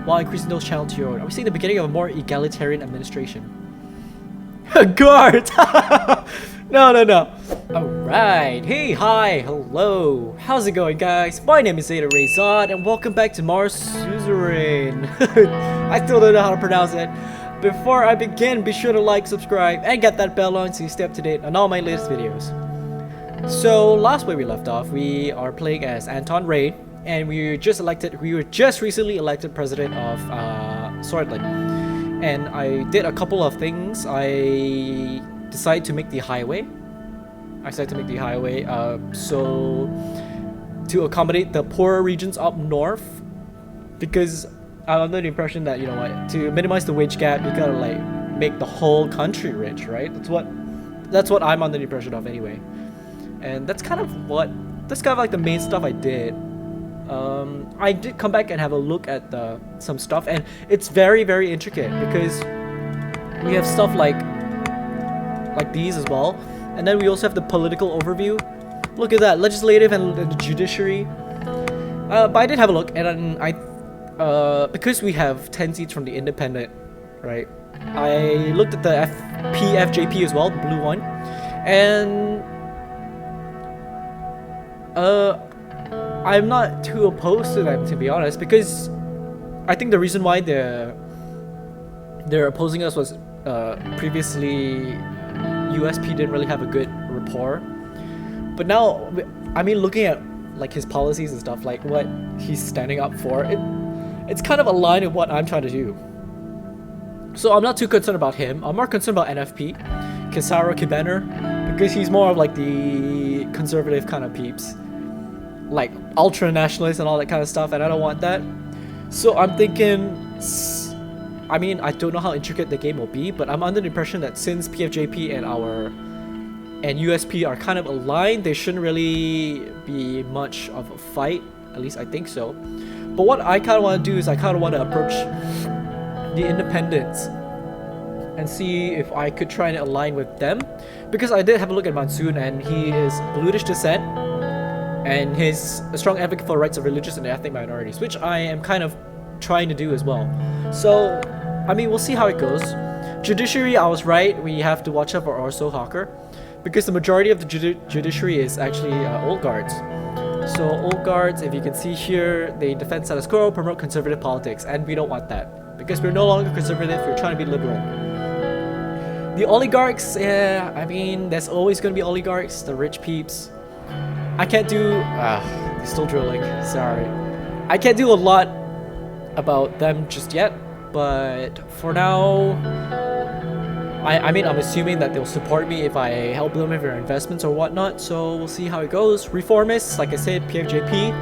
while increasing those channeled to your own. Are we seeing the beginning of a more egalitarian administration? Guard! No. Alright, hey, hi, hello. How's it going, guys? My name is ZetaRayZod, and welcome back to Mars Suzerain. I still don't know how to pronounce it. Before I begin, be sure to like, subscribe, and get that bell on so you stay up to date on all my latest videos. So, last way we left off, we are playing as Anton Ray, and we were just recently elected president of Swordland. And I did a couple of things. I decided to make the highway. So to accommodate the poorer regions up north, because I'm under the impression that, you know what, to minimize the wage gap, you gotta like make the whole country rich, right? That's what I'm under the impression of anyway. And that's kind of like the main stuff I did. I did come back and have a look at some stuff, and it's very, very intricate because we have stuff like these as well, and then we also have the political overview. Look at that, legislative and the judiciary. But I did have a look, and then because we have 10 seats from the independent, right? I looked at the PFJP as well, the blue one, and I'm not too opposed to them, to be honest, because I think the reason why they're opposing us was previously USP didn't really have a good rapport, but now, I mean, looking at like his policies and stuff, like what he's standing up for, it's kind of aligned with what I'm trying to do. So I'm not too concerned about him. I'm more concerned about NFP, Kisaro Kibener, because he's more of like the conservative kind of peeps, like ultra nationalist and all that kind of stuff, and I don't want that. So I'm thinking, I mean, I don't know how intricate the game will be, but I'm under the impression that since PFJP and USP are kind of aligned, there shouldn't really be much of a fight. At least I think so. But what I kind of want to do is I kind of want to approach the independents and see if I could try and align with them, because I did have a look at Monsoon, and he is Bluish descent, and he's a strong advocate for the rights of religious and ethnic minorities, which I am kind of trying to do as well. So, I mean, we'll see how it goes. Judiciary, I was right. We have to watch out for Orso Hawker, because the majority of the judiciary is actually old guards. So old guards, if you can see here, they defend status quo, promote conservative politics, and we don't want that, because we're no longer conservative, we're trying to be liberal. The oligarchs, yeah, I mean, there's always going to be oligarchs, the rich peeps. I can't do, they're still drilling, sorry. I can't do a lot about them just yet, but for now, I mean, I'm assuming that they'll support me if I help them with their investments or whatnot, so we'll see how it goes. Reformists, like I said, PFJP,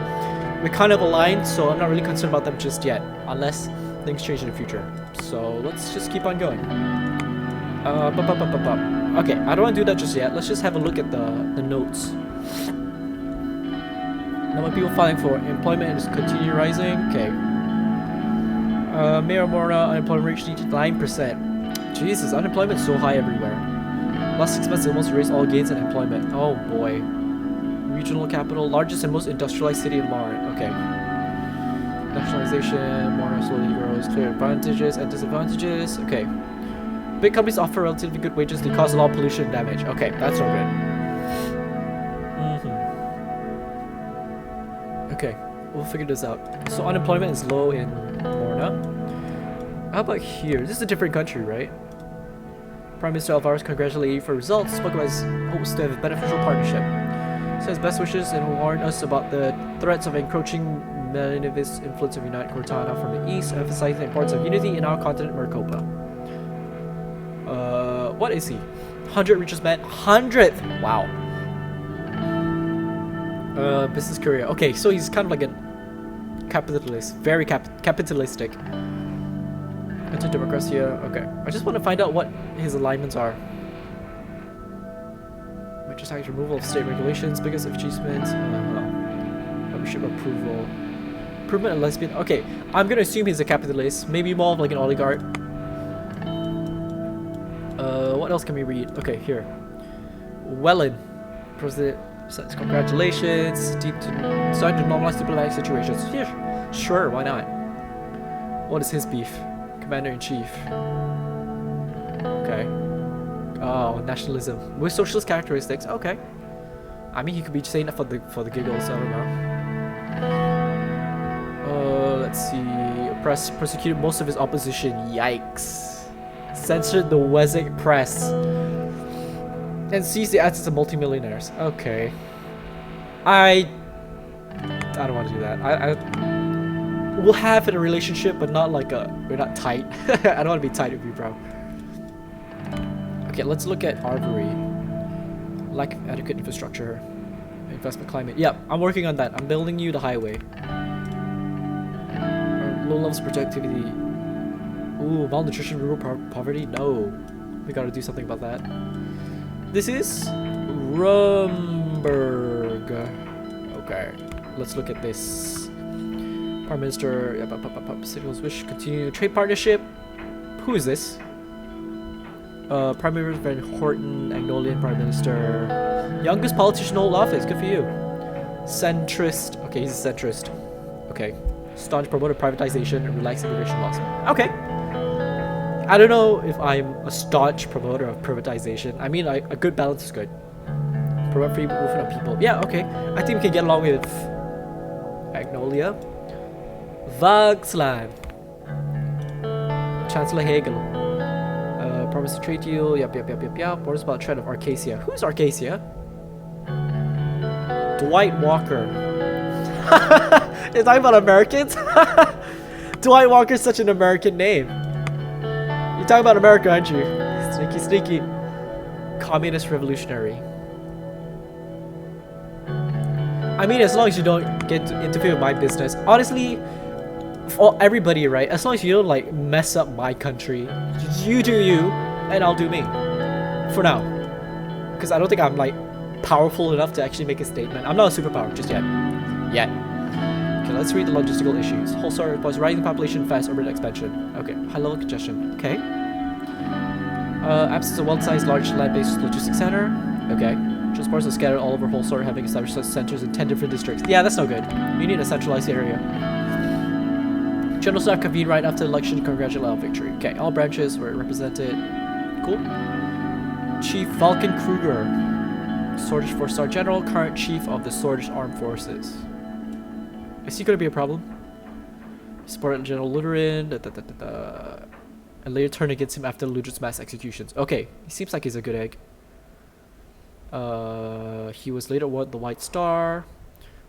we're kind of aligned, so I'm not really concerned about them just yet, unless things change in the future. So let's just keep on going. Okay, I don't want to do that just yet. Let's just have a look at the notes. Number of people filing for employment is continue rising. Okay. Mayor Mora, unemployment rate reached 9%. Jesus, unemployment is so high everywhere. Last 6 months, they almost raised all gains in employment. Oh boy. Regional capital, largest and most industrialized city in Mara. Okay. Nationalization, Mara slowly grows, clear advantages and disadvantages. Okay. Big companies offer relatively good wages, they cause a lot of pollution and damage. Okay, that's no good. Okay, we'll figure this out. So unemployment is low in Morna. How about here? This is a different country, right? Prime Minister Alvarez congratulated you for results, spoke about his hopes to have a beneficial partnership. Says best wishes and warned us about the threats of encroaching Melanivist influence of United Cortana from the east, emphasizing the importance of unity in our continent, Maricopa. What is he? 100 richest man? 100th! Wow. Business career. Okay, so he's kind of like a capitalist. Very capitalistic. Anti-democracy. Okay. I just want to find out what his alignments are. Just act removal of state regulations, biggest achievements. Membership approval. Improvement of lesbian. Okay, I'm gonna assume he's a capitalist. Maybe more of like an oligarch. What else can we read? Okay, here. Wellen. President says congratulations. Starting to normalize diplomatic situations. Yeah, sure, why not? What is his beef? Commander-in-Chief. Okay. Oh, nationalism with socialist characteristics. Okay. I mean, he could be saying that for the giggles. I don't know. Let's see. Persecuted most of his opposition. Yikes. Censored the Wessex press. And seized the assets of multimillionaires. Okay. I don't want to do that. We'll have in a relationship, but not like we're not tight. I don't want to be tight with you, bro. Okay, let's look at armory. Lack of adequate infrastructure. Investment climate. Yep, I'm working on that. I'm building you the highway. Low levels of productivity. Ooh, malnutrition, rural poverty. No, we gotta do something about that. This is Rumberg. Okay, let's look at this. Prime Minister signals wish to continue trade partnership. Who is this? Prime Minister Van Horten, Agnolian Prime Minister. Youngest politician to hold office. Good for you. Centrist. Okay, he's a centrist. Okay. Staunch promoter of privatization and relaxed immigration laws. Okay. I don't know if I'm a staunch promoter of privatization. I mean, a good balance is good. Promote free movement of people. Yeah, okay. I think we can get along with Agnolia. Vagsland. Chancellor Hegel. Promise a trade deal. Yep. Borders about threat of Arcasia. Who's Arcasia? Dwight Walker. You're talking about Americans? Dwight Walker's such an American name. You're talking about America, aren't you? Sneaky. Communist revolutionary. I mean, as long as you don't get to interfere with my business. Honestly, for everybody, right? As long as you don't like mess up my country, you do you, and I'll do me. For now, because I don't think I'm like powerful enough to actually make a statement. I'm not a superpower just yet. Okay, let's read the logistical issues. Whole story reports rising population, fast urban expansion. Okay, high level congestion. Okay. Absence of well-sized, large land-based logistics center. Okay. Transports are scattered all over Wholesale, having established such centers in 10 different districts. Yeah, that's no good. You need a centralized area. General staff convened right after the election to congratulate on victory. Okay, all branches were represented. Cool. Chief Vulcan Kruger, Swedish 4-star general, current chief of the Swedish Armed Forces. Is he going to be a problem? Supported General Lutheran, and later turned against him after Lutheran's mass executions. Okay, he seems like he's a good egg. He was later awarded the White Star,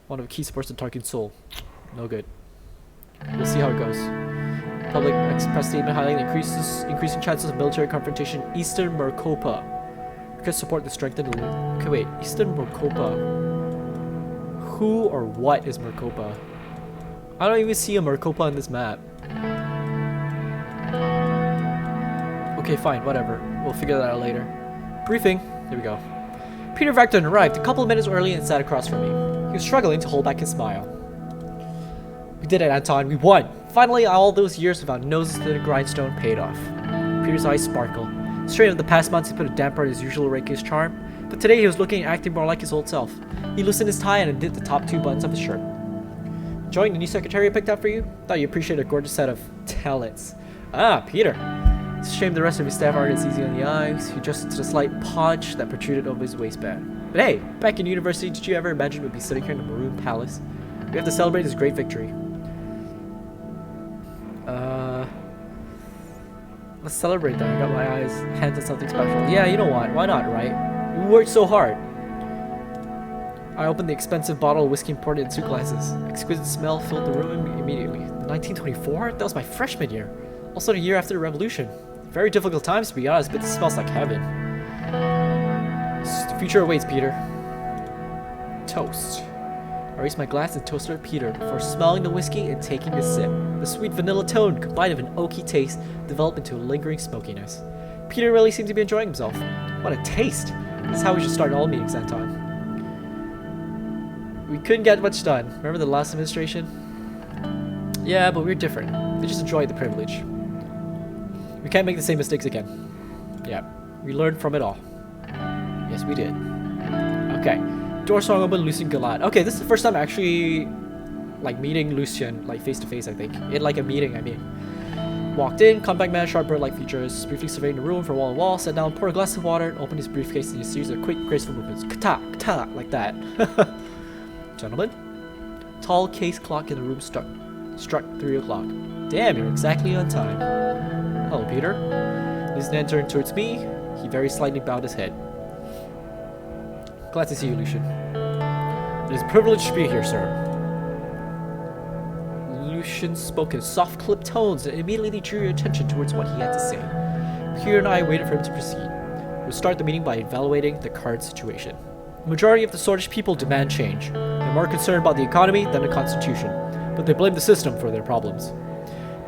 one of the key supporters of Tarkin Soul. No good. We'll see how it goes. Public express statement highlighting increasing chances of military confrontation. Eastern Merkopa. Because support the strengthened elite. Okay, wait. Eastern Merkopa. Who or what is Merkopa? I don't even see a Merkopa on this map. Okay, fine. Whatever. We'll figure that out later. Briefing. Here we go. Peter Vecton arrived a couple of minutes early and sat across from me. He was struggling to hold back his smile. We did it, Anton. We won. Finally, all those years of our noses to the grindstone paid off. Peter's eyes sparkled. Straight of the past months, he put a damper on his usual rakish charm, but today he was looking and acting more like his old self. He loosened his tie and undid the top 2 buttons of his shirt. Enjoying the new secretary I picked out for you? Thought you appreciated a gorgeous set of talents. Ah, Peter. It's a shame the rest of his staff aren't as easy on the eyes. He adjusted to the slight podge that protruded over his waistband. But hey, back in university, did you ever imagine we'd be sitting here in the Maroon Palace? We have to celebrate this great victory. Let's celebrate that. I got my hands on something special. Yeah, you know what? Why not, right? We worked so hard. I opened the expensive bottle of whiskey and poured it in 2 glasses. Exquisite smell filled the room immediately. 1924? That was my freshman year. Also the year after the revolution. Very difficult times to be honest, but this smells like heaven. The future awaits, Peter. Toast. I raised my glass and toasted at Peter before smelling the whiskey and taking a sip. The sweet vanilla tone, combined with an oaky taste, developed into a lingering smokiness. Peter really seemed to be enjoying himself. What a taste! This is how we should start all meetings, Anton. We couldn't get much done. Remember the last administration? Yeah, but we're different. We just enjoyed the privilege. We can't make the same mistakes again. Yeah, we learned from it all. Yes, we did. Okay. Door swung open, Lucien Galat. Okay, this is the first time actually like meeting Lucien like face to face, I think. In like a meeting, I mean. Walked in, compact man, sharp bird-like features, briefly surveying the room from wall to wall, sat down, poured a glass of water, and opened his briefcase in a series of quick, graceful movements. Kata, kata, like that. Gentlemen, tall case clock in the room struck 3 o'clock. Damn, you're exactly on time. Hello, Peter. As Nan turned towards me, he very slightly bowed his head. Glad to see you, Lucian. It is a privilege to be here, sir. Lucian spoke in soft, clipped tones and immediately drew your attention towards what he had to say. Peter and I waited for him to proceed. We'll start the meeting by evaluating the current situation. The majority of the Swordfish people demand change. They're more concerned about the economy than the Constitution, but they blame the system for their problems.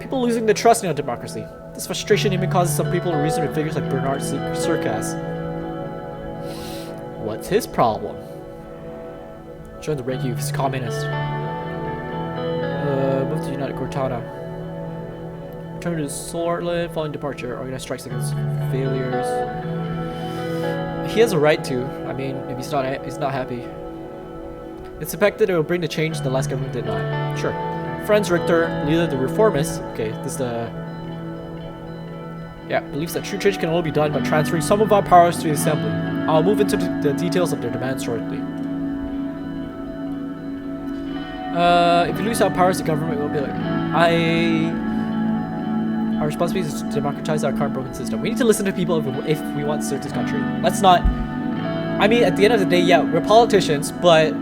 People losing their trust in our democracy. This frustration even causes some people to reason with figures like Bernard Circas. What's his problem? Join the Red Youths, communist. Move to United Cortana. Return to Swordland following departure. Organize strikes against failures. He has a right to. I mean, if he's not happy. It's expected it will bring the change the last government did not. Sure. Franz Richter, leader of the reformists. Okay, this is the. Yeah, believes that true change can only be done by transferring some of our powers to the assembly. I'll move into the details of their demands shortly. If we lose our powers, the government will be like, our responsibility is to democratize our current broken system. We need to listen to people if we want to serve this country. Let's not. I mean, at the end of the day, yeah, we're politicians, but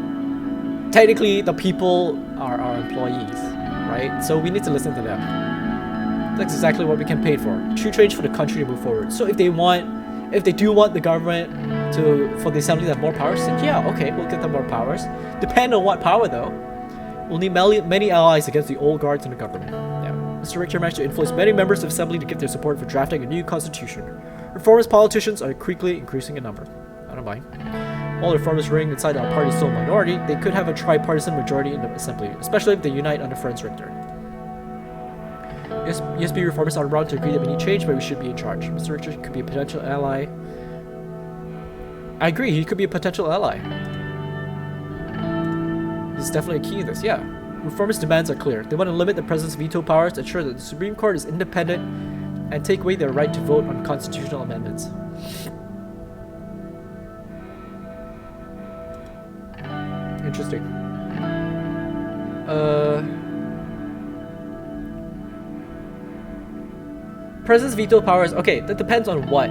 technically the people are our employees, right? So we need to listen to them. That's exactly what we can pay for. True change for the country to move forward. So if they do want the government for the assembly to have more powers, then yeah, okay, we'll get them more powers. Depend on what power though. We'll need many allies against the old guards in the government. Yeah. Mr. Richter managed to influence many members of the assembly to give their support for drafting a new constitution. Reformist politicians are quickly increasing in number. I don't mind. While the reformers reigning inside our party's sole minority, they could have a tripartisan majority in the assembly, especially if they unite under Franz Richter. USB reformers are around to agree that we need change, but we should be in charge. Mr. Richter could be a potential ally. I agree, he could be a potential ally. He's definitely a key in this, yeah. Reformist demands are clear. They want to limit the president's veto powers, ensure that the Supreme Court is independent, and take away their right to vote on constitutional amendments. Interesting. President's veto powers. Okay, that depends on what.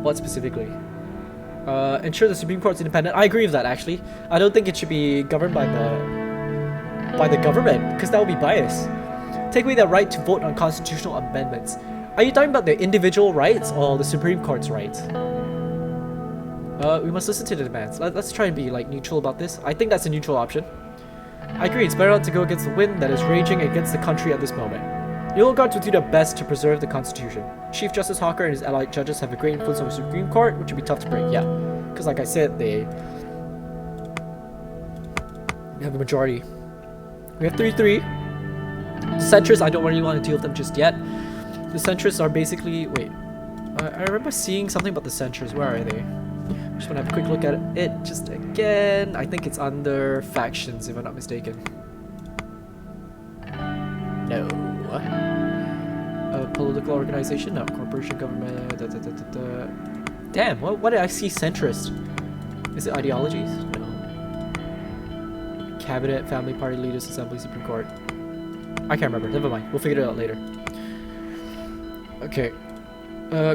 What specifically? Ensure the Supreme Court is independent. I agree with that actually. I don't think it should be governed by the government because that would be biased. Take away the right to vote on constitutional amendments. Are you talking about the individual rights or the Supreme Court's rights? We must listen to the demands. Let's try and be like neutral about this. I think that's a neutral option. I agree. It's better not to go against the wind that is raging against the country at this moment. The old guards will do their best to preserve the Constitution. Chief Justice Hawker and his allied judges have a great influence on the Supreme Court, which would be tough to break, yeah. Because like I said, they have a majority. We have 3-3. The centrists, I don't really want to deal with them just yet. The centrists are basically... Wait. I remember seeing something about the centrists. Where are they? I just want to have a quick look at it just again. I think it's under factions, if I'm not mistaken. No. Political organization? No. Corporation, government... Damn, what did I see centrist? Is it ideologies? No. Cabinet, family, party leaders, assembly, Supreme Court. I can't remember. Never mind. We'll figure it out later. Okay.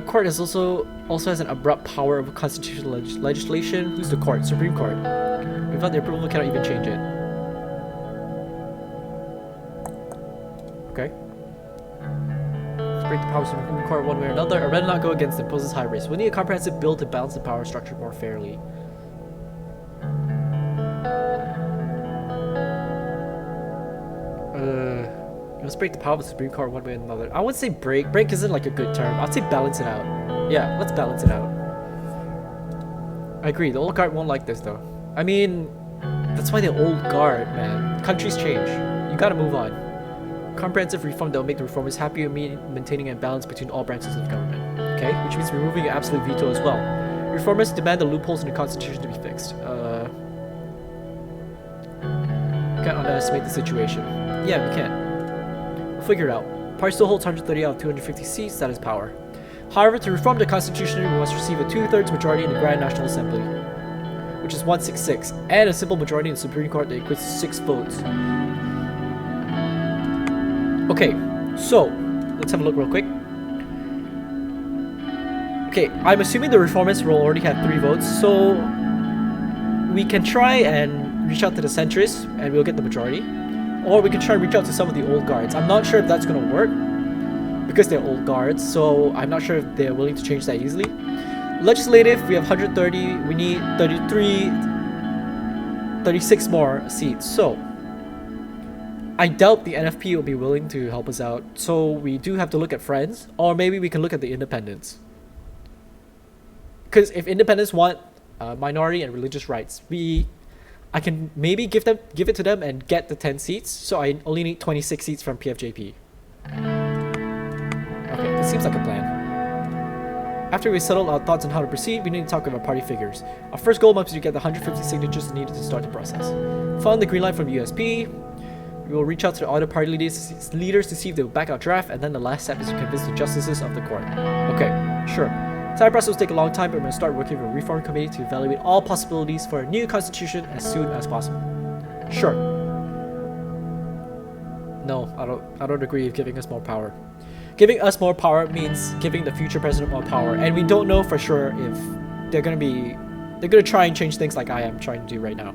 Court also has an abrupt power of constitutional legislation. Who's the court? Supreme Court. Without their approval, cannot even change it. Okay. Break the powers of the Supreme Court one way or another, or rather not go against it, poses high risk. We need a comprehensive bill to balance the power structure more fairly. Let's break the power of the Supreme Court one way or another. I would say break. Break isn't like a good term. I'd say balance it out. Yeah, let's balance it out. I agree, the old guard won't like this though. I mean, that's why the old guard, man. Countries change. You gotta move on. Comprehensive reform that will make the reformers happy and maintaining a balance between all branches of the government. Okay? Which means removing an absolute veto as well. Reformers demand the loopholes in the Constitution to be fixed. Can't underestimate the situation. Yeah, we can. We'll figure it out. Party still holds 130 out of 250 seats, that is power. However, to reform the constitution, we must receive a 2/3 majority in the Grand National Assembly, which is 166, and a simple majority in the Supreme Court that equates to 6 votes. Okay, so let's have a look real quick. Okay, I'm assuming the reformists will already have 3 votes, so we can try and reach out to the centrists and we'll get the majority. Or we can try and reach out to some of the old guards. I'm not sure if that's going to work because they're old guards, so I'm not sure if they're willing to change that easily. Legislative, we have 130, we need 36 more seats, so I doubt the NFP will be willing to help us out, so we do have to look at Friends, or maybe we can look at the independents. Because if independents want minority and religious rights, I can maybe give it to them and get the 10 seats, so I only need 26 seats from PFJP. Okay, that seems like a plan. After we settled our thoughts on how to proceed, we need to talk about party figures. Our first goal must be to get the 150 signatures needed to start the process. Following the green light from USP, we will reach out to the other party leaders to see if they will back our draft, and then the last step is to convince the justices of the court. Okay, sure. The entire process will take a long time, but we're going to start working with a reform committee to evaluate all possibilities for a new constitution as soon as possible. Sure. No, I don't agree with giving us more power. Giving us more power means giving the future president more power, and we don't know for sure if they're gonna try and change things like I am trying to do right now.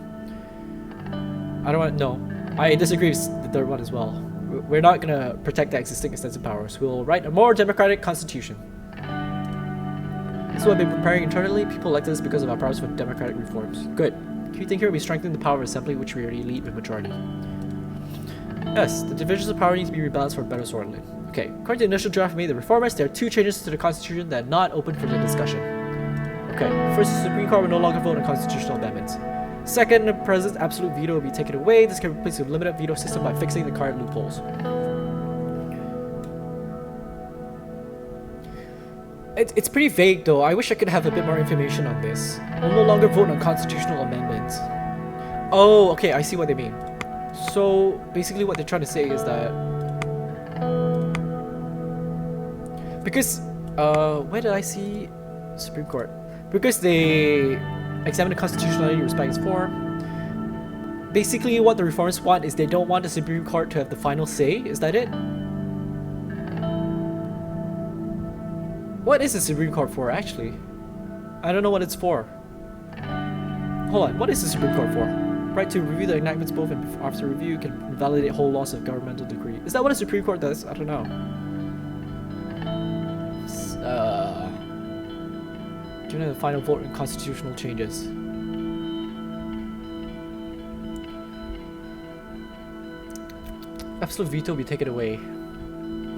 I disagree with the third one as well. We're not gonna protect the existing extensive powers. We'll write a more democratic constitution. This is what we've been preparing internally. People elect us because of our powers for democratic reforms. Good. Key thing here will be strengthening the power of assembly, which we already lead with majority. Yes, the divisions of power need to be rebalanced for a better sorting. Okay, according to the initial draft made the reformers, there are 2 changes to the constitution that are not open for the discussion. Okay, first, the Supreme Court will no longer vote on constitutional amendments. Second, the president's absolute veto will be taken away. This can be replaced with a limited veto system by fixing the current loopholes. It's pretty vague though. I wish I could have a bit more information on this. We'll no longer vote on constitutional amendments. Oh, okay, I see what they mean. So basically what they're trying to say is that because where did I see Supreme Court? Because they examine the constitutionality in respect to its form. Basically what the reformers want is they don't want the Supreme Court to have the final say. Is that it? What is the Supreme Court for actually? I don't know what it's for. Hold on, what is the Supreme Court for? Right to review the enactments both and after review can invalidate whole laws of governmental decree. Is that what a Supreme Court does? I don't know. During the final vote on constitutional changes. Absolute veto will be taken away.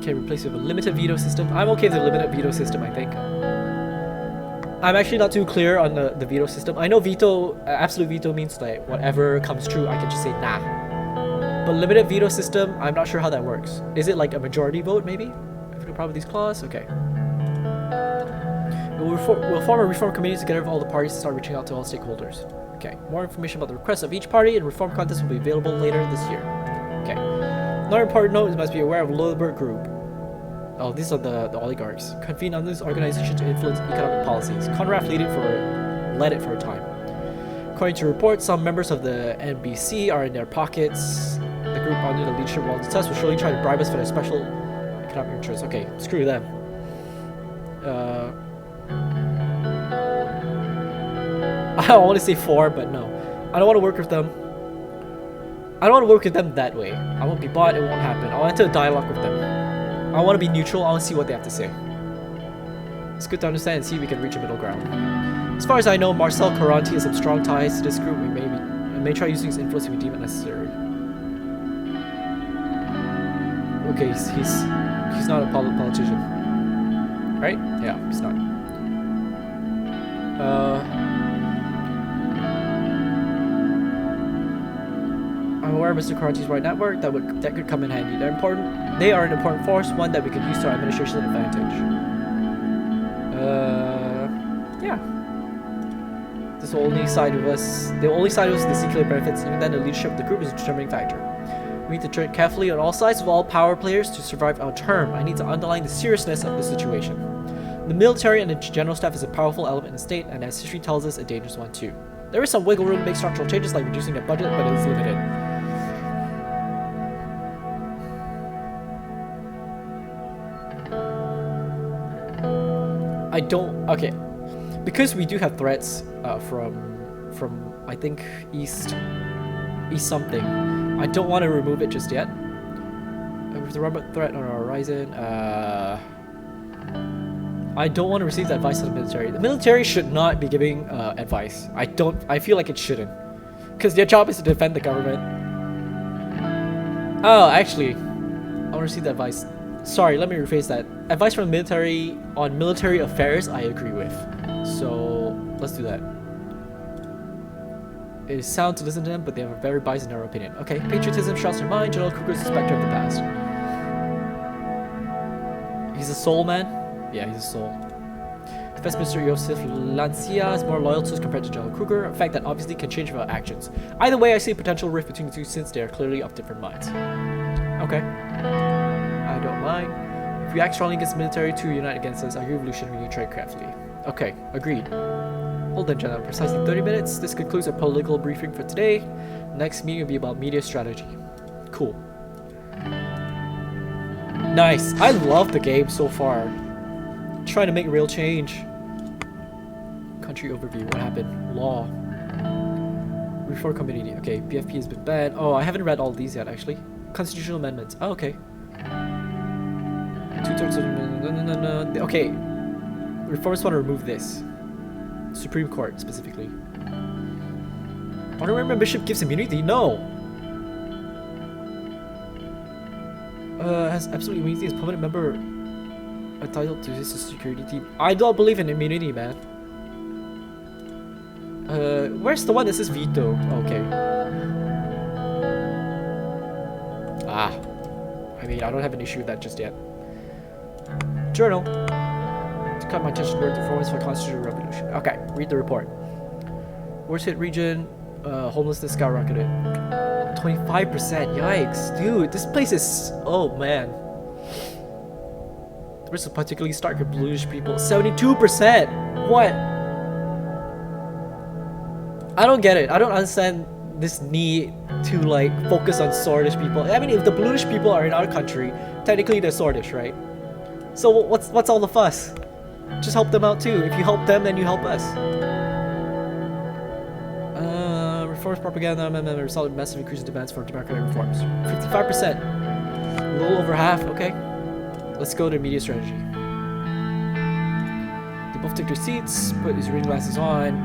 Can replace it with a limited veto system. I'm okay with the limited veto system, I think. I'm actually not too clear on the veto system. I know veto, absolute veto means like whatever comes true, I can just say nah. But limited veto system, I'm not sure how that works. Is it like a majority vote maybe? If no problem with these clauses? Okay. We'll form a reform committee together with all the parties to start reaching out to all stakeholders. Okay. More information about the requests of each party and reform contest will be available later this year. Okay. Another important note is you must be aware of Lodeberg Group. Oh, these are the oligarchs. Convened on this organization to influence economic policies. Conrad led it for a time. According to reports, some members of the NBC are in their pockets. The group under the leadership of Walter Tess will surely try to bribe us for their special economic interests. Okay, screw them. I want to say 4, but no. I don't want to work with them. I don't want to work with them that way. I won't be bought, it won't happen. I want to dialogue with them. I want to be neutral, I want to see what they have to say. It's good to understand and see if we can reach a middle ground. As far as I know, Marcel Caranti has some strong ties to this group. We may try using his influence if we deem it necessary. Okay, he's not a politician. Right? Yeah, he's not. I'm aware of Mr. Caranti's right network that could come in handy. They are an important force, one that we could use to our administration's advantage. Yeah. This will only side with us. They will only side with us to see clear benefits. Even then, the leadership of the group is a determining factor. We need to tread carefully on all sides with all power players to survive our term. I need to underline the seriousness of the situation. The military and the general staff is a powerful element in the state, and as history tells us, a dangerous one too. There is some wiggle room to make structural changes like reducing their budget, but it is limited. I don't... Okay. Because we do have threats from I think East something. I don't want to remove it just yet. With the robot threat on our horizon, I don't want to receive the advice of the military. The military should not be giving advice. I feel like it shouldn't. Because their job is to defend the government. Oh, actually, I want to receive the advice. Sorry, let me rephrase that. Advice from the military on military affairs, I agree with. So, let's do that. It is sound to listen to them, but they have a very biased in their opinion. Okay, patriotism shrouds your mind. General Kruger is a specter of the past. He's a soul man? Yeah, he's a soul. Defense Minister Josef Lancia is more loyal to us compared to General Kruger, a fact that obviously can change with our actions. Either way, I see a potential rift between the two since they are clearly of different minds. Okay. I don't mind. If we act strongly against the military to unite against us, our revolution we need to tread carefully. Okay, agreed. Hold on, gentlemen. Precisely 30 minutes. This concludes our political briefing for today. Next meeting will be about media strategy. Cool. Nice. I love the game so far. Trying to make real change. Country overview. What happened? Law. Reform committee. Okay, BFP has been banned. Oh, I haven't read all these yet, actually. Constitutional amendments. Oh, okay. 2/3 of... No. Okay. Reformers want to remove this. Supreme Court, specifically. Honorary membership gives immunity? No! Has absolute immunity as permanent member entitled to his security team. I don't believe in immunity, man. Where's the one that says veto? Okay. Ah. I mean, I don't have an issue with that just yet. Journal. To cut my attention toward performance for constitutional revolution. Okay, read the report. Worst hit region, homelessness skyrocketed. 25%, yikes. Dude, this place is... Oh, man. The risk of particularly stark with bluish people. 72%! What? I don't get it. I don't understand this need to, like, focus on swordish people. I mean, if the bluish people are in our country, technically they're swordish, right? So what's all the fuss? Just help them out too. If you help them, then you help us. Reforms propaganda resulted in massive increase in demands for democratic reforms. 55%. A little over half. Okay. Let's go to media strategy. They both take their seats. Put his reading glasses on.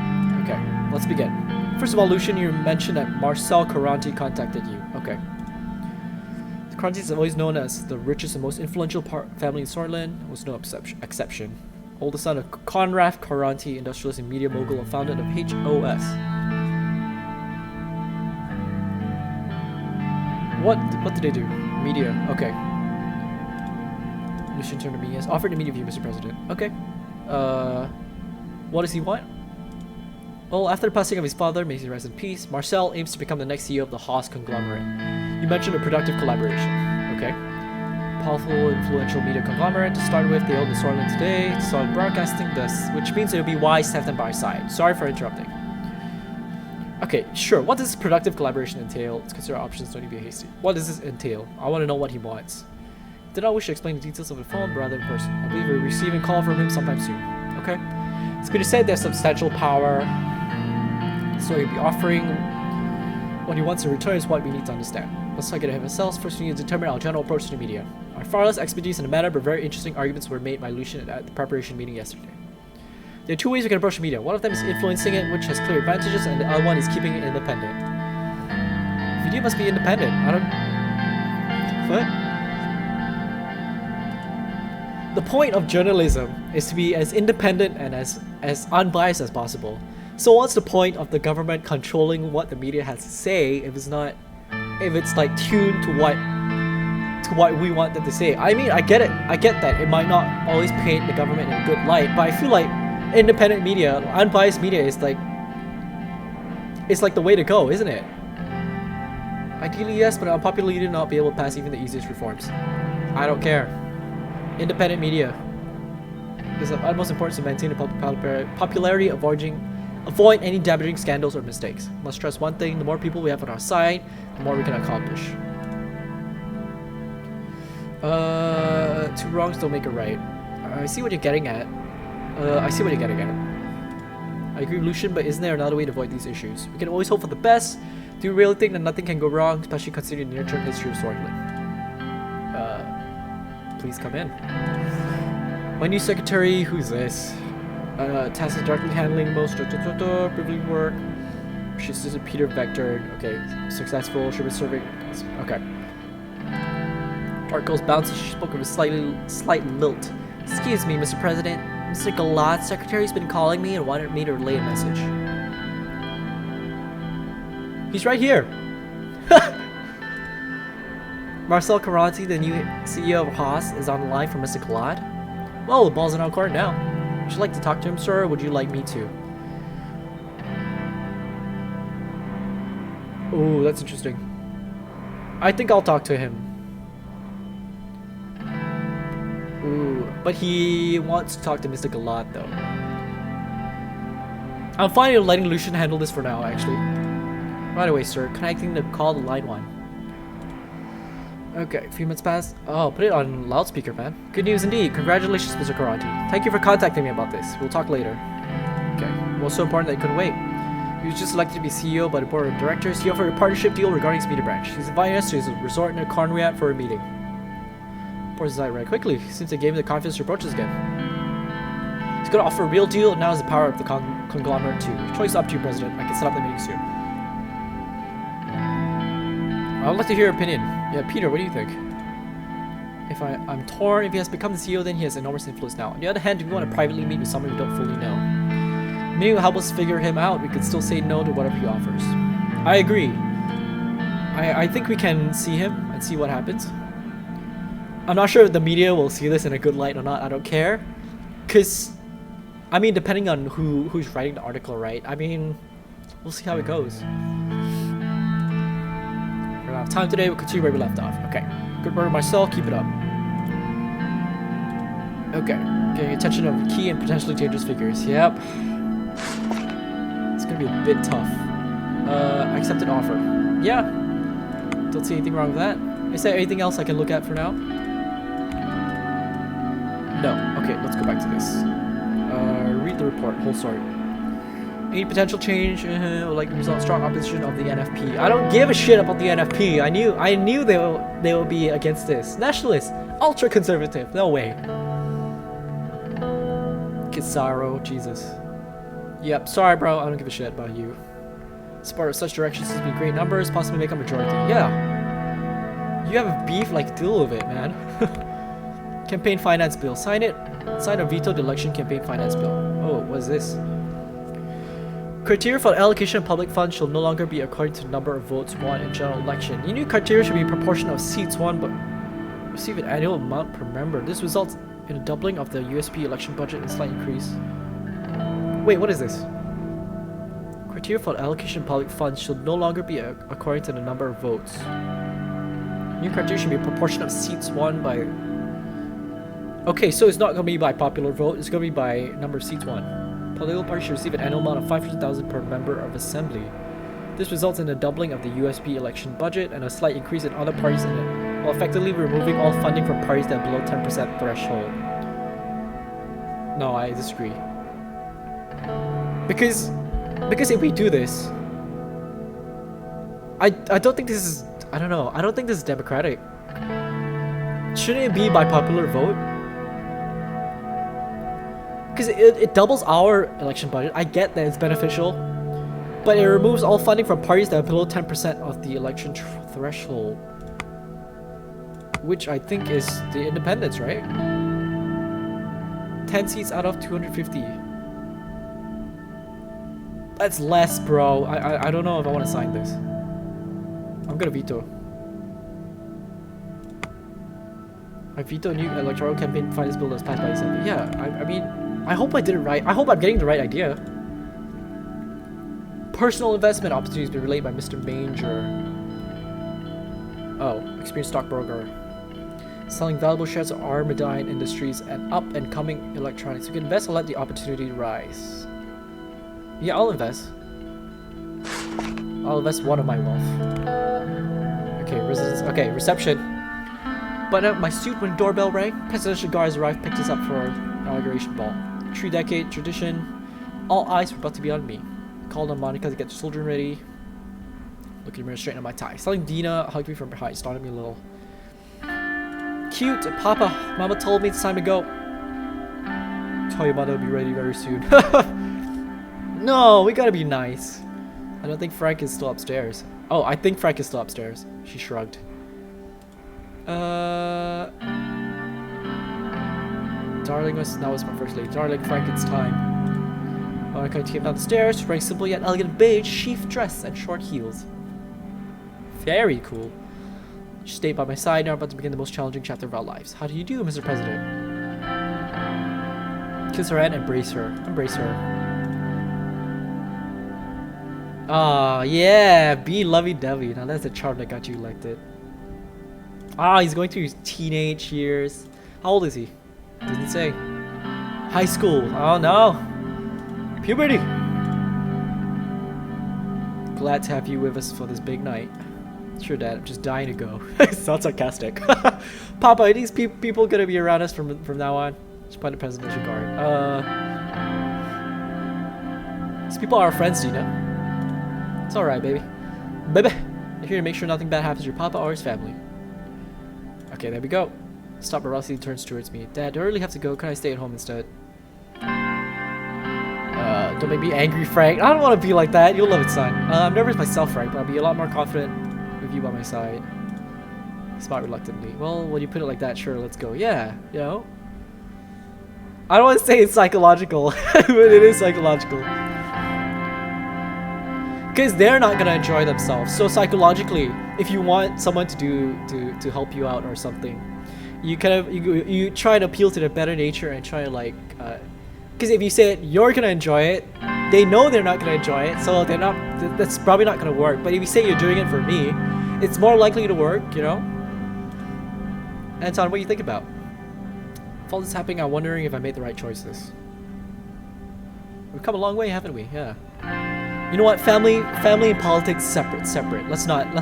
Okay. Let's begin. First of all, Lucian, you mentioned that Marcel Caranti contacted you. Okay. The Carantis is always known as the richest and most influential family in Switzerland. Was no exception. Oldest son of Conrad Caranti, industrialist and media mogul and founder of HOS. What did they do? Media. Okay. Lucian turned to me. Yes, offered immediate view, Mr. President. Okay. What does he want? Well, after the passing of his father, may he rest in peace, Marcel aims to become the next CEO of the Haas conglomerate. You mentioned a productive collaboration. Okay. Powerful, influential media conglomerate. To start with, they own the Switzerland Today, solid broadcasting, which means it would be wise to have them by our side. Sorry for interrupting. Okay, sure. What does productive collaboration entail? Let's consider options, don't need to be hasty. What does this entail? I want to know what he wants. Did not wish to explain the details of the phone, but rather in person. I believe we're receiving a call from him sometime soon. Okay. It's good to say there's substantial power. So he'll be offering what he wants in return is what we need to understand. Let's not get ahead of ourselves. First, we need to determine our general approach to the media. Our far less expertise in the matter, but very interesting arguments were made by Lucian at the preparation meeting yesterday. There are two ways we can approach the media. One of them is influencing it, which has clear advantages, and the other one is keeping it independent. Media must be independent. I don't... What? The point of journalism is to be as independent and as unbiased as possible. So what's the point of the government controlling what the media has to say if it's like tuned to what we want them to say? I mean, I get it. I get that it might not always paint the government in a good light, but I feel like independent media, unbiased media is like the way to go, isn't it? Ideally, yes, but unpopular leader not be able to pass even the easiest reforms. I don't care. Independent media is of utmost importance to maintain the popularity, avoid any damaging scandals or mistakes. Must stress one thing: the more people we have on our side, the more we can accomplish. Two wrongs don't make a right. I see what you're getting at. I agree with Lucian, but isn't there another way to avoid these issues? We can always hope for the best. Do you really think that nothing can go wrong, especially considering the near-term history of Swordland? Please come in. My new secretary, who's this? Task is directly handling most privileged work. She's just a Peter Vector. Okay, successful. She was serving. Okay. Articles bounces. She spoke with a slight lilt. Excuse me, Mr. President. Mr. Galad's secretary's been calling me and wanted me to relay a message. He's right here. Marcel Caranti, the new CEO of Haas, is on the line for Mr. Galad. Well, the ball's in our court now. Would you like to talk to him, sir, or would you like me to? Ooh, that's interesting. I think I'll talk to him. Ooh, but he wants to talk to Mr. Galad, though. I'm fine with letting Lucian handle this for now, actually. Right away, sir. Connecting the call to line 1. Okay, a few minutes pass. Oh, put it on loudspeaker, man. Good news indeed. Congratulations, Mr. Caranti. Thank you for contacting me about this. We'll talk later. Okay. Well, so important that he couldn't wait. He was just elected to be CEO by the board of directors. He offered a partnership deal regarding his media branch. He's inviting us to his resort in Conriat for a meeting. Reports his eye right quickly, since they gave him the confidence to approach us again. He's going to offer a real deal, and now has the power of the conglomerate too. Your choice is up to you, President. I can set up the meeting soon. I would like to hear your opinion. Yeah, Peter, what do you think? If I'm torn. If he has become the CEO, then he has enormous influence now. On the other hand, if we want to privately meet with someone we don't fully know, maybe it will help us figure him out. We could still say no to whatever he offers. I agree. I think we can see him and see what happens. I'm not sure if the media will see this in a good light or not. I don't care. Because, I mean, depending on who's writing the article, right? I mean, we'll see how it goes. We're out of time today. We'll continue where we left off. Okay. Good work, Marcel. Keep it up. Okay. Getting attention of key and potentially dangerous figures. Yep. It's gonna be a bit tough. Accepted offer. Yeah. Don't see anything wrong with that. Is there anything else I can look at for now? No. Okay, let's go back to this. Read the report. Whole story. Any potential change would like to result strong opposition of the NFP. I don't give a shit about the NFP. I knew they will be against this. Nationalist, ultra conservative. No way. Kisaro, Jesus. Yep. Sorry, bro. I don't give a shit about you. Support of such directions to be great numbers, possibly make a majority. Yeah. You have a beef, like deal with it, man. Campaign finance bill. Sign it. Sign or veto the election campaign finance bill. Oh, what is this? Criteria for allocation of public funds shall no longer be according to the number of votes won in general election. The new criteria should be a proportion of seats won but receive an annual amount per member. This results in a doubling of the USP election budget and a slight increase. Wait, what is this? Criteria for allocation of public funds shall no longer be according to the number of votes. New criteria should be a proportion of seats won by... Okay, so it's not going to be by popular vote, it's going to be by number of seats won. Political parties should receive an annual amount of 500,000 per member of assembly. This results in a doubling of the USB election budget and a slight increase in other parties in it, while effectively removing all funding from parties that are below 10% threshold. No, I disagree. Because if we do this, I don't think this is... I don't know. I don't think this is democratic. Shouldn't it be by popular vote? Because it doubles our election budget. I get that it's beneficial, but it removes all funding from parties that are below 10% of the election threshold, which I think is the independents, right? 10 seats out of 250. That's less, bro. I don't know if I want to sign this. I'm gonna veto. I veto new electoral campaign finance bill that's passed by Assembly. Yeah, I mean, I hope I did it right. I hope I'm getting the right idea. Personal investment opportunities be relayed by Mr. Manger. Oh, experienced stockbroker. Selling valuable shares of Armadine Industries and up-and-coming electronics. We can invest and let the opportunity rise. Yeah, I'll invest. I'll invest one of my wealth. Okay, residence. Okay, reception. Button up my suit when doorbell rang. Presidential guards arrived, picked us up for our inauguration ball. 3-decade tradition. All eyes were about to be on me. Called on Monica to get the children ready. Looking mirror, straighten up my tie. Selling Dina hugged me from behind, started me a little. Cute, Papa. Mama told me it's time to go. Tell your mother will be ready very soon. No, we gotta be nice. I don't think Frank is still upstairs. Oh, I think Frank is still upstairs. She shrugged. Darling now was my first lady. Darling, Frank, it's time. Monica came down the stairs, wearing simple yet elegant beige sheath dress and short heels. Very cool. She stayed by my side now, about to begin the most challenging chapter of our lives. How do you do, Mr. President? Kiss her hand, embrace her. Embrace her. Ah, yeah, be lovey-dovey. Now that's the charm that got you elected. Ah, he's going through his teenage years. How old is he? Doesn't say. High school. Oh no. Puberty. Glad to have you with us for this big night. Sure, Dad. I'm just dying to go. Sounds sarcastic. Papa, are these people gonna be around us from now on? Just point the presidential guard. These people are our friends, Dina. It's alright, baby. Baby! I'm here to make sure nothing bad happens to your papa or his family. Okay, there we go. Stop, but Rossi turns towards me. Dad, do I really have to go? Can I stay at home instead? Don't make me angry, Frank. I don't want to be like that. You'll love it, son. I'm nervous myself, Frank, but I'll be a lot more confident with you by my side. Smart reluctantly. Well, when you put it like that, sure, let's go. Yeah, you know? I don't want to say it's psychological, but it is psychological. Because they're not gonna enjoy themselves. So psychologically, if you want someone to help you out or something, you kind of you try to appeal to their better nature and try to like, because if you say it, you're gonna enjoy it, they know they're not gonna enjoy it, so they're not. That's probably not gonna work. But if you say you're doing it for me, it's more likely to work, you know. Anton, what do you think about? With all this happening, I'm wondering if I made the right choices. We've come a long way, haven't we? Yeah. You know what? Family and politics separate. Let's not, you know,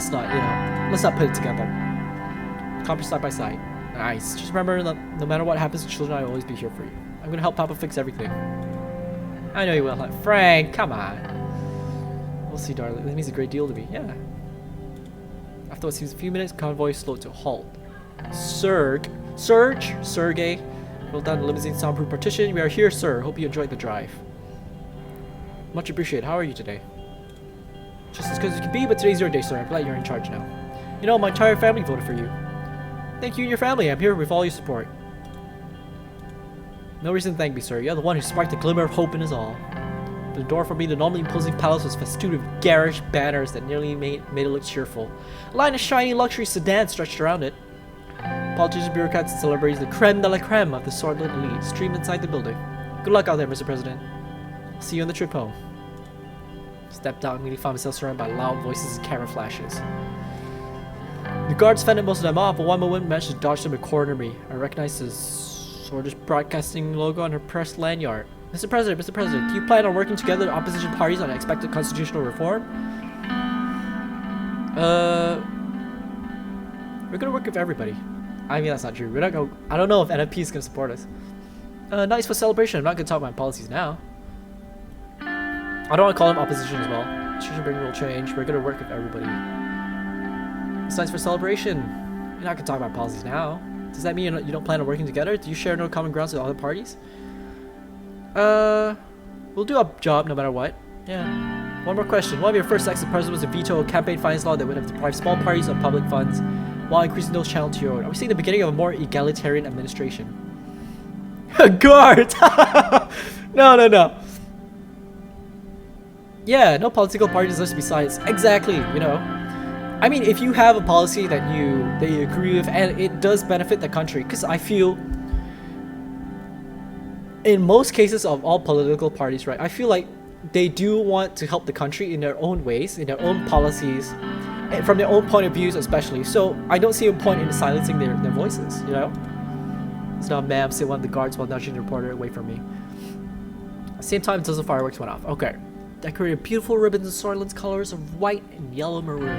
let's not put it together. Accomplish side by side. Nice. Just remember that no matter what happens to children, I'll always be here for you. I'm gonna help Papa fix everything. I know you will. Frank, come on. We'll see, darling. This means a great deal to me. Yeah. After what seems a few minutes, convoy slowed to a halt. Sergey, rolled down the limousine soundproof partition. We are here, sir. Hope you enjoyed the drive. Much appreciated. How are you today? Just as good as you can be, but today's your day, sir. I'm glad you're in charge now. You know, my entire family voted for you. Thank you and your family. I'm here with all your support. No reason to thank me, sir. You're the one who sparked a glimmer of hope in us all. The door for me, the normally imposing palace, was festooned with garish banners that nearly made it look cheerful. A line of shiny luxury sedans stretched around it. Politicians, bureaucrats, and celebrities, the creme de la creme of the sword-lit elite, streamed inside the building. Good luck out there, Mr. President. See you on the trip home. Stepped out and immediately found myself surrounded by loud voices and camera flashes. The guards fended most of them off, but one moment managed to dodge them and corner me. I recognized the Swedish Broadcasting logo on her press lanyard. Mr. President, do you plan on working together with opposition parties on expected constitutional reform? We're gonna work with everybody. I mean, that's not true. We're not gonna. I don't know if NFP is gonna support us. Nice for celebration. I'm not gonna talk about my policies now. I don't want to call them opposition as well. She should bring real change. We're gonna work with everybody. It's nice for celebration. You're not gonna talk about policies now. Does that mean you don't plan on working together? Do you share no common grounds with other parties? We'll do our job no matter what. Yeah. One more question. One of your first acts as president was to veto a campaign finance law that would have deprived small parties of public funds while increasing those channeled to your own. Are we seeing the beginning of a more egalitarian administration? Guard! No. Yeah, no political parties list besides. Exactly, you know. I mean, if you have a policy that you agree with and it does benefit the country, because I feel in most cases of all political parties, right, I feel like they do want to help the country in their own ways, in their own policies, from their own point of views especially. So I don't see a point in silencing their voices, you know? It's not ma'am, say one of the guards while nudging the reporter away from me. At the same time, dozens of fireworks went off. Okay. Decorated beautiful ribbons in Soylent's colors of white and yellow maroon.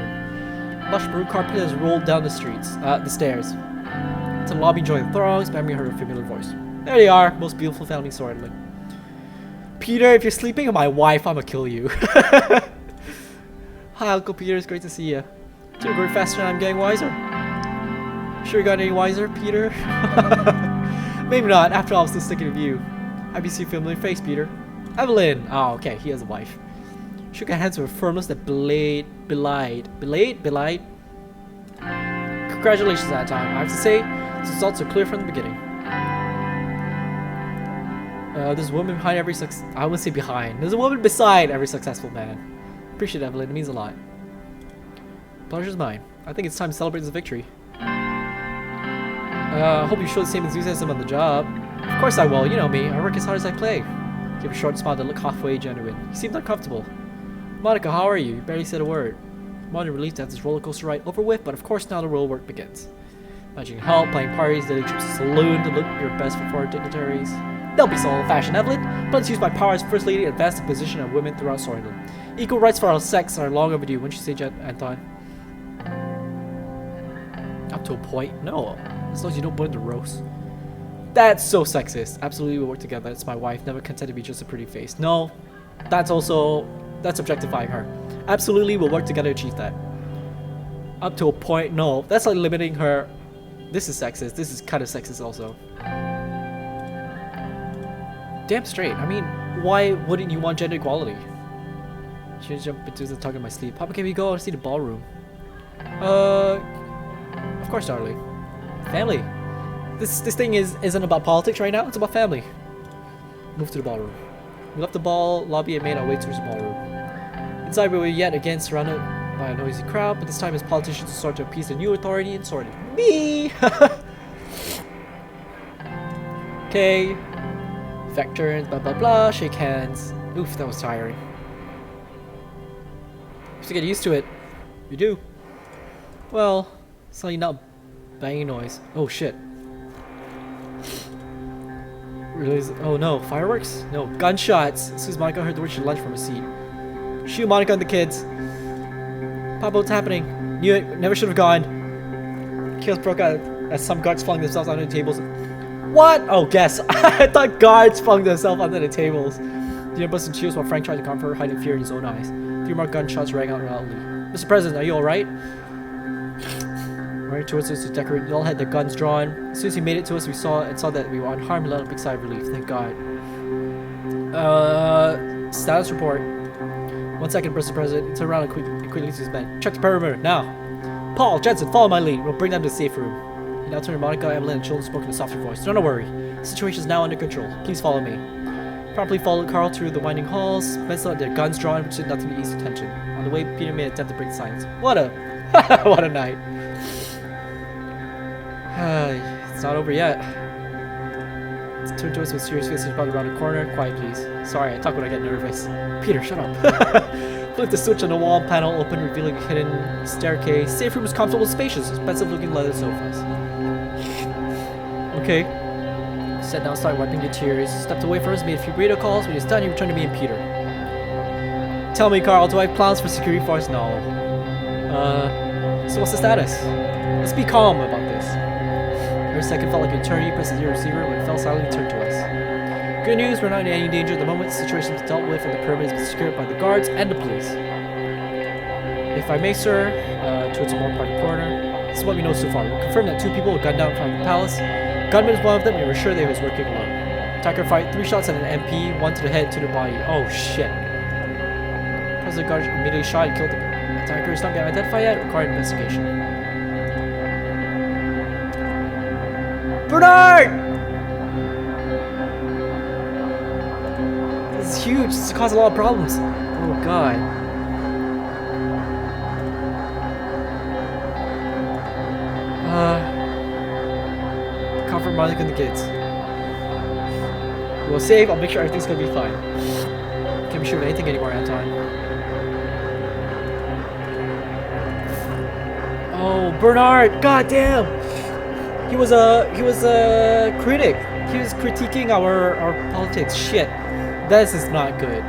Lush maroon carpet has rolled down the stairs. To the lobby joined the throngs, Mammy heard a familiar voice. There they are, most beautiful family Soylent. Peter, if you're sleeping with my wife, I'ma kill you. Hi, Uncle Peter, it's great to see you. You're growing faster and I'm getting wiser. Sure you got any wiser, Peter? Maybe not, after all, I'm still sticking with you. Happy to see a familiar face, Peter. Evelyn! Oh, okay, he has a wife. Shook her hands with a firmness that belied. Congratulations that time. I have to say, the results are clear from the beginning. There's a woman behind every I wouldn't say behind. There's a woman beside every successful man. Appreciate it, Evelyn. It means a lot. Pleasure's mine. I think it's time to celebrate this victory. I hope you show the same enthusiasm on the job. Of course I will. You know me. I work as hard as I play. Give a short smile that looked halfway genuine. He seemed uncomfortable. Monica, how are you? You barely said a word. I'm only relieved to have this roller coaster ride over with, but of course now the real work begins. Managing help, playing parties, daily trips to saloon to look your best for foreign dignitaries. They'll be so old-fashioned, Evelyn, but let's use my power as First Lady to advance the position of women throughout Soylent. Equal rights for our sex are long overdue, wouldn't you say, Anton? Up to a point? No. As long as you don't burn the roast. That's so sexist. Absolutely, we'll work together. It's my wife, never content to be just a pretty face. No, that's objectifying her. Absolutely, we'll work together to achieve that. Up to a point? No, that's like limiting her. This is sexist. This is kind of sexist also. Damn straight. I mean, why wouldn't you want gender equality? She just jumped into the tug in my sleep. Papa, can we go and see the ballroom? Of course, darling. Family. This thing isn't about politics right now. It's about family. Move to the ballroom. We left the ball lobby and made our way towards the ballroom. Inside, we were yet again surrounded by a noisy crowd, but this time as politicians sought to appease the new authority and sorted me. Okay. Vectors, blah blah blah. Shake hands. Oof, that was tiring. You have to get used to it. You do. Well, it's like not banging noise. Oh shit. Oh no, fireworks? No, gunshots. As soon as Monica heard the word, she lunged from her seat. Shoot Monica and the kids. Papa, what's happening? Knew it, never should have gone. Chaos broke out as some guards flung themselves onto the tables. What? Oh, guess. I thought guards flung themselves onto the tables. Dina burst in cheers while Frank tried to comfort her, hiding fear in his own eyes. 3 more gunshots rang out loudly. Mr. President, are you alright? Running towards us, the decorated, they all had their guns drawn. As soon as he made it to us, we saw that we were unharmed and let a big sigh of relief. Thank God. Status report. 1 second, Mr. President. He turned around and quickly to his men. Check the perimeter, now. Paul, Jensen, follow my lead. We'll bring them to the safe room. He now turned to Monica, Evelyn, and children spoke in a softer voice. Don't worry. The situation is now under control. Please follow me. Promptly followed Carl through the winding halls. Men still had their guns drawn, which did nothing to ease the tension. On the way, Peter made an attempt to break the silence. What a night. It's not over yet. He turned to us with serious face and about around the corner. Quiet, please. Sorry, I talk when I get nervous. Peter, shut up. Flipped the switch on the wall panel open, revealing a hidden staircase. Safe room was comfortable and spacious, expensive-looking leather sofas. Okay. Sat down, started wiping your tears. Stepped away from us, made a few radio calls. When he was done, he returned to me and Peter. Tell me, Carl, do I have plans for security force? No. So what's the status? Let's be calm about this. Every second felt like an eternity. Pressed the receiver when it fell silent, he turned to us. Good news, we're not in any danger at the moment. The situation is dealt with and the perimeter is secured by the guards and the police. If I may, sir, towards the more part of the corner. This is what we know so far. We'll confirm that 2 people were gunned down in front of the palace. Gunman is one of them, and we're sure they was working alone. Attacker fired 3 shots at an MP, 1 to the head, 2 to the body. Oh shit. President Guard immediately shot and killed the attacker. Is not being identified yet. Required investigation. Bernard! This is huge. This caused a lot of problems. Oh god. Comfort Monica and the kids. We'll save. I'll make sure everything's gonna be fine. Can't be sure of anything anymore, Anton. Oh, Bernard! God damn! He was a critic. He was critiquing our politics. Shit, this is not good.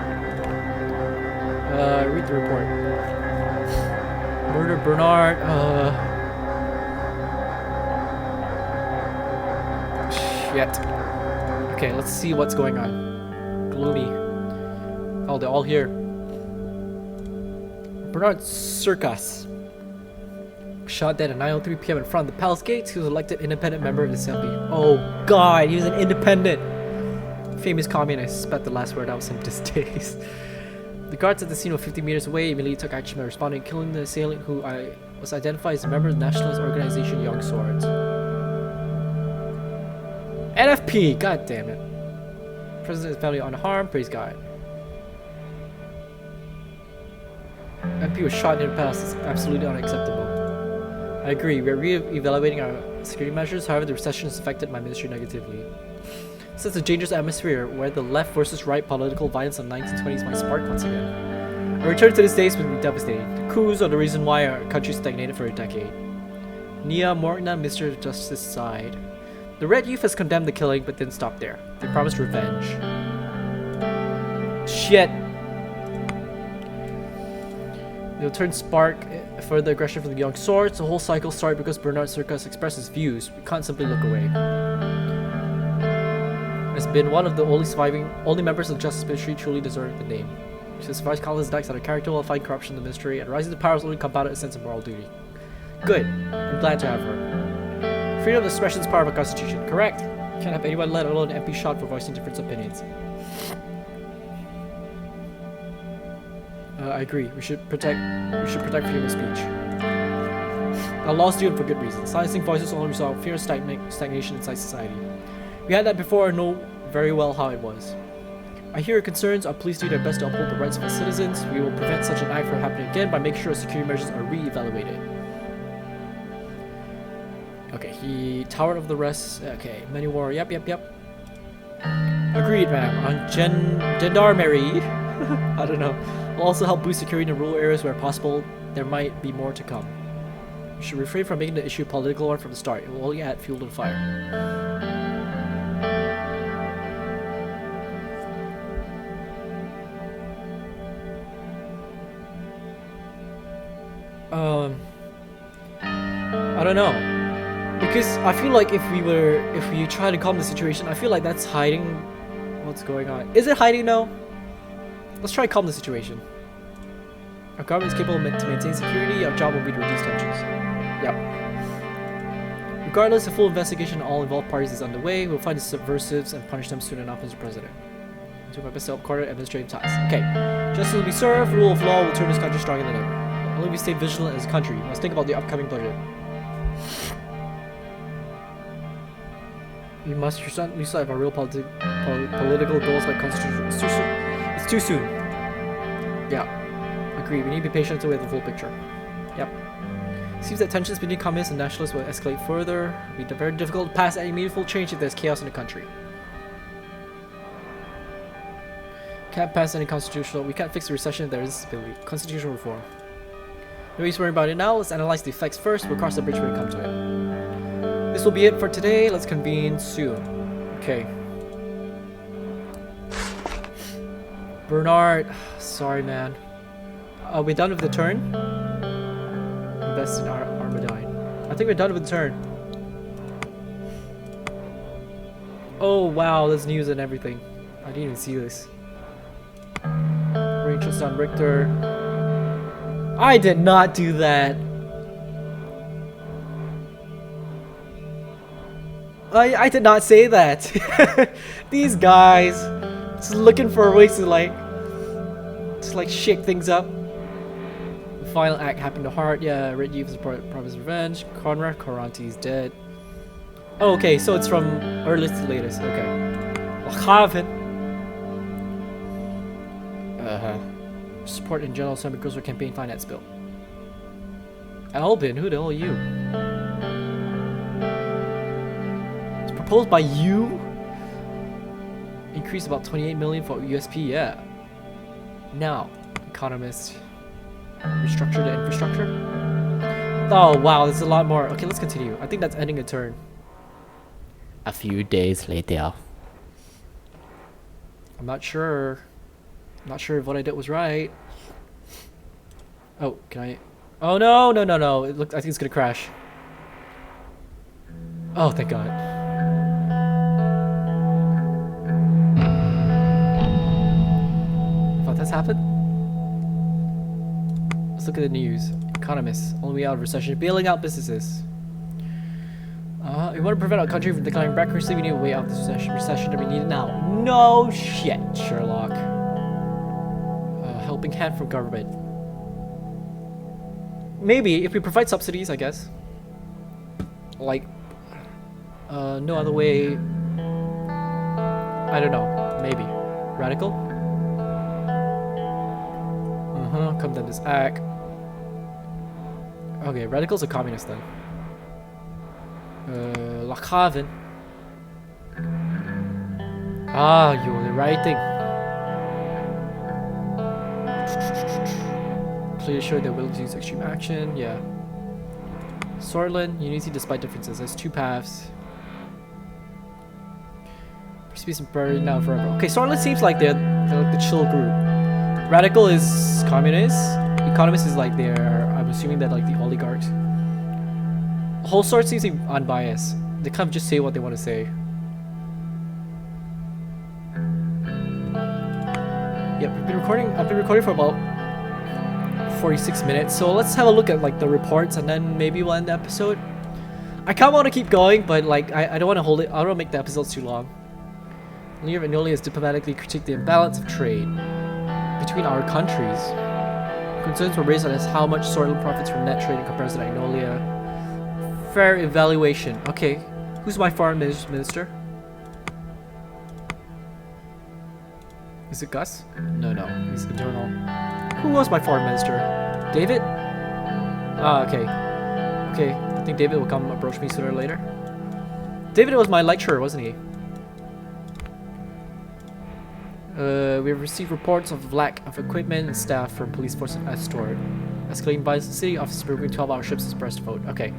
Read the report. Murder Bernard. Shit. Okay, let's see what's going on. Gloomy. Oh, they're all here. Bernard Circus. Shot dead at 9:03 p.m. in front of the palace gates. He was elected independent member of the assembly. Oh god, he was an independent. Famous communist. Bet the last word out was in distaste. The guards at the scene were 50 meters away immediately took action by responding, killing the assailant who was identified as a member of the nationalist organization Young Swords. NFP! God damn it. President and family unharmed, praise God. MP was shot in the past. It's absolutely unacceptable. I agree, we are re-evaluating our security measures, however the recession has affected my ministry negatively. Such a dangerous atmosphere where the left versus right political violence in the 1920s might spark once again. A return to this days would be devastating. The coups are the reason why our country stagnated for a decade. Nia Mortna, Mr. Justice sighed. The Red Youth has condemned the killing, but didn't stop there. They promised revenge. Shit. They'll turn spark further aggression from the Young Swords. The whole cycle started because Bernard Circus expressed his views. We can't simply look away. Has been one of the only members of the Justice Ministry truly deserving the name. She has survived countless attacks on her character while fighting corruption in the ministry, and rising to power has only compounded a sense of moral duty. Good. I'm glad to have her. Freedom of expression is part of our constitution. Correct. Can't have anyone, let alone an MP, shot for voicing different opinions. I agree. We should protect freedom of speech. Our laws do it for good reason. Silencing voices only result fear of stagnation inside society. We had that before and know very well how it was. I hear your concerns. Our police do their best to uphold the rights of our citizens. We will prevent such an act from happening again by making sure security measures are re-evaluated. Okay, he towered over the rest. Okay, many war. Yep. Agreed, ma'am. On gendarmerie. I don't know. We'll also help boost security in rural areas where possible. There might be more to come. We should refrain from making the issue a political one from the start. It will only add fuel to the fire. I don't know. Because I feel like if we try to calm the situation, I feel like that's hiding what's going on. Is it hiding now? Let's try to calm the situation. Our government is capable to maintain security. Our job will be to reduce tensions. Yep. Regardless, a full investigation on all involved parties is underway. We'll find the subversives and punish them soon enough, Mr. President. I'll do my best to help coordinate administrative tasks. Okay. Justice will be served. Rule of law will turn this country stronger than ever. Only if we stay vigilant as a country. Let's think about the upcoming budget. We must lose sight of our real political goals like constitutional. It's too soon. Yeah. Agree. We need to be patient until we have the full picture. Yep. Seems that tensions between communists and nationalists will escalate further. It'll be very difficult to pass any meaningful change if there's chaos in the country. Can't pass any constitutional. We can't fix the recession if there is stability. Constitutional reform. No use worrying about it now. Let's analyze the effects first. We'll cross the bridge when we come to it. This will be it for today. Let's convene soon. Okay. Bernard, sorry man. Are we done with the turn? Invest in our Armadine. I think we're done with the turn. Oh wow, there's news and everything. I didn't even see this. Interest on Richter. I did not do that. I did not say that. These guys just looking for ways to like shake things up. The final act happened to Hart. Yeah, Red Youth has promised revenge. Conrad Coranti's dead. Oh, okay, so it's from earliest to latest. Okay. Support in General Assembly goes for campaign finance bill. Albin, who the hell are you? It's proposed by you? Increase about 28 million for USP, yeah. Now, economist. Restructure the infrastructure. Oh wow, there's a lot more. Okay, let's continue. I think that's ending a turn. A few days later. I'm not sure. I'm not sure if what I did was right. Oh, can I? Oh no, no, no, no. It looked. I think it's gonna crash. Oh, thank God. Thought that's happened. Let's look at the news. Economists, only way out of recession, bailing out businesses. We want to prevent our country from declining recklessly. We need a way out of this recession that we need it now. No shit, Sherlock. Helping hand from government. Maybe if we provide subsidies, I guess. Like, no other way. I don't know. Maybe. Radical? Condemn this act. Okay, radical's a communist then. Lakaven. Ah, you're the right thing. Clearly show they're willing to use extreme action. Yeah. Sortland, unity despite differences. There's two paths. Peace and priority now forever. Okay, Sortland seems like they're like the chill group. Radical is communist. Economist is like I'm assuming that like the oligarchs. Whole sort seems to be unbiased. They kind of just say what they want to say. Yep, I've been recording for about 46 minutes. So let's have a look at like the reports and then maybe we'll end the episode. I kind of want to keep going, but like I don't want to hold it. I don't want to make the episodes too long. Leader of Enolia has diplomatically critiqued the imbalance of trade between our countries. Concerns were raised on how much Sortland profits from net trade in comparison to Enolia. Fair evaluation. Okay, who's my foreign minister? Is it Gus? No, he's internal. Who was my foreign minister? David? Ah, okay. Okay, I think David will come approach me sooner or later. David was my lecturer, wasn't he? We have received reports of lack of equipment and staff from police force of Estor. Escalating by the city office removing 12-hour ships is pressed vote. Okay.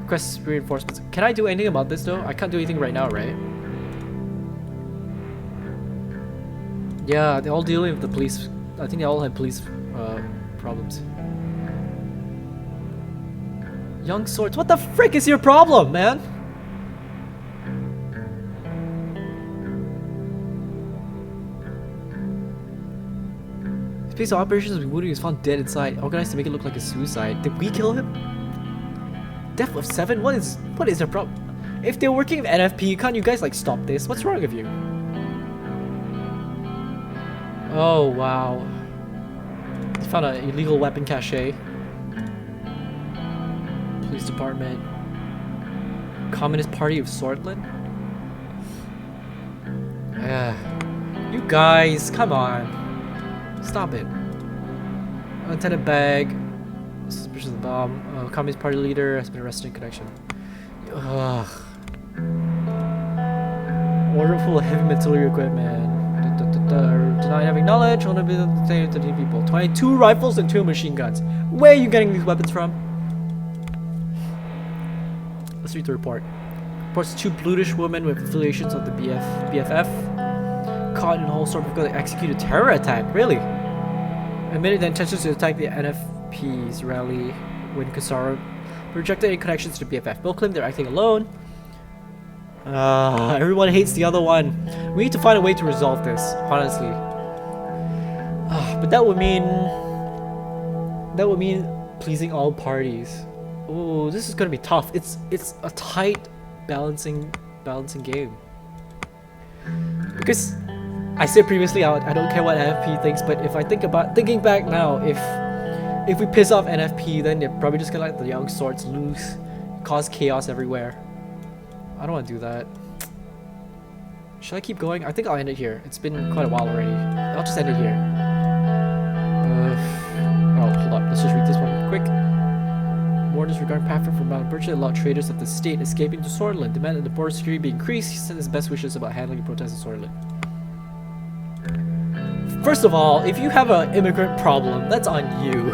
Request reinforcements. Can I do anything about this though? I can't do anything right now, right? Yeah, they're all dealing with the police. I think they all have police problems. Young swords. What the frick is your problem, man? Space operations when Woody was found dead inside, organized to make it look like a suicide. Did we kill him? Death of 7? What is their problem? If they're working with NFP, can't you guys like stop this? What's wrong with you? Oh wow. They found an illegal weapon cache. Police department. Communist Party of Sortland? You guys, come on. Stop it. Unattended bag. Suspicious of the bomb. Communist Party leader has been arrested in connection. Ugh. Order full of heavy artillery equipment. Denied having knowledge. Only be detained to 13 people. 22 rifles and 2 machine guns. Where are you getting these weapons from? Let's read the report. Reports 2 brutish women with affiliations of the BFF caught in a whole storm because they executed a terror attack. Really? Admitted the intentions to attack the NFP's rally when Kasara rejected any connections to BFF. Both claim they're acting alone. Everyone hates the other one. We need to find a way to resolve this, honestly. But that would mean pleasing all parties. Oh, this is gonna be tough. It's a tight balancing game. Because I said previously, I don't care what NFP thinks, but if I thinking back now, if we piss off NFP, then they're probably just gonna let the young swords loose, cause chaos everywhere. I don't want to do that. Should I keep going? I think I'll end it here. It's been quite a while already. I'll just end it here. Oh, hold up. Let's just read this one quick. Warnings regarding Pafford from Mount Birch allowed traders of the state escaping to Sortland. Demanded the border security be increased. He sent his best wishes about handling the protests in Sortland. First of all, if you have an immigrant problem, that's on you.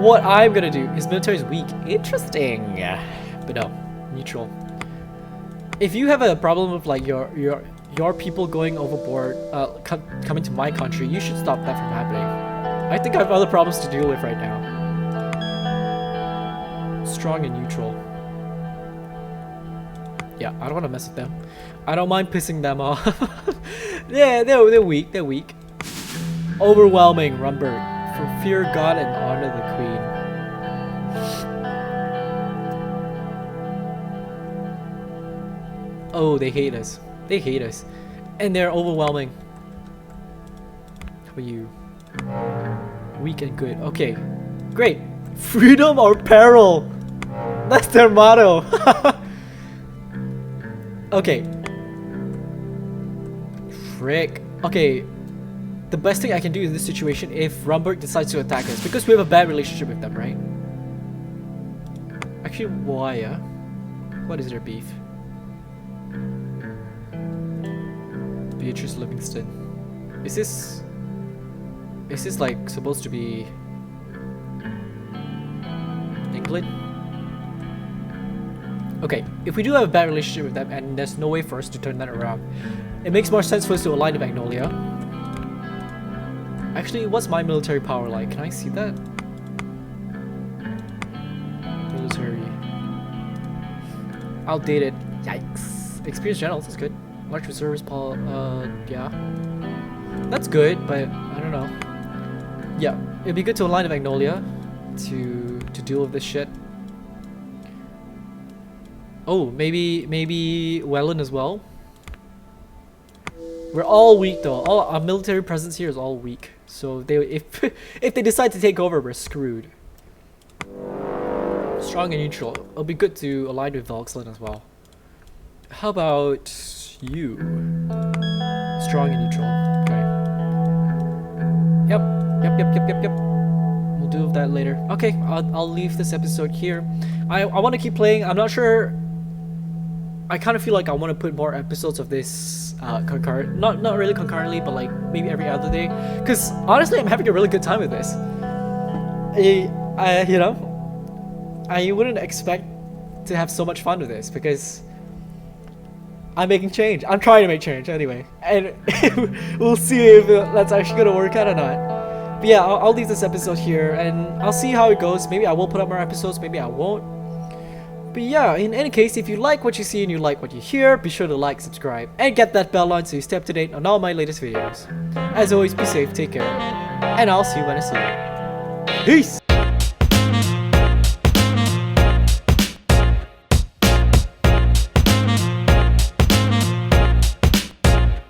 what I'm gonna do. His military is weak. Interesting. But no, neutral. If you have a problem with like your people going overboard, coming to my country, you should stop that from happening. I think I have other problems to deal with right now. Strong and neutral. Yeah, I don't want to mess with them. I don't mind pissing them off. Yeah, they're weak. They're weak. Overwhelming, Rumberg. For fear God and honor the Queen. Oh, they hate us. They hate us. And they're overwhelming. How are you? Weak and good. Okay. Great. Freedom or peril. That's their motto. Okay. Frick. Okay. The best thing I can do in this situation if Rumberg decides to attack us, because we have a bad relationship with them, right? Actually, why? What is their beef? Beatrice Livingston. Is this like supposed to be England? Okay, if we do have a bad relationship with them and there's no way for us to turn that around, it makes more sense for us to align with Magnolia. Actually, what's my military power like? Can I see that? Military. Outdated. Yikes. Experienced generals, that's good. Large reserves, yeah. That's good, but I don't know. Yeah, it'd be good to align with Magnolia to deal with this shit. Oh, maybe Welland as well. We're all weak though. All our military presence here is all weak. So if they decide to take over, we're screwed. Strong and neutral. It'll be good to align with Volksland as well. How about you? Strong and neutral. Okay. Yep. We'll do that later. Okay, I'll leave this episode here. I want to keep playing. I'm not sure. I kind of feel like I want to put more episodes of this concurrent, not really concurrently, but like maybe every other day. Because honestly, I'm having a really good time with this. You know, I wouldn't expect to have so much fun with this because I'm making change. I'm trying to make change anyway, and we'll see if that's actually gonna work out or not. But yeah, I'll leave this episode here, and I'll see how it goes. Maybe I will put up more episodes. Maybe I won't. But yeah, in any case, if you like what you see and you like what you hear, be sure to like, subscribe, and get that bell on so you stay up to date on all my latest videos. As always, be safe, take care, and I'll see you when I see you. Peace!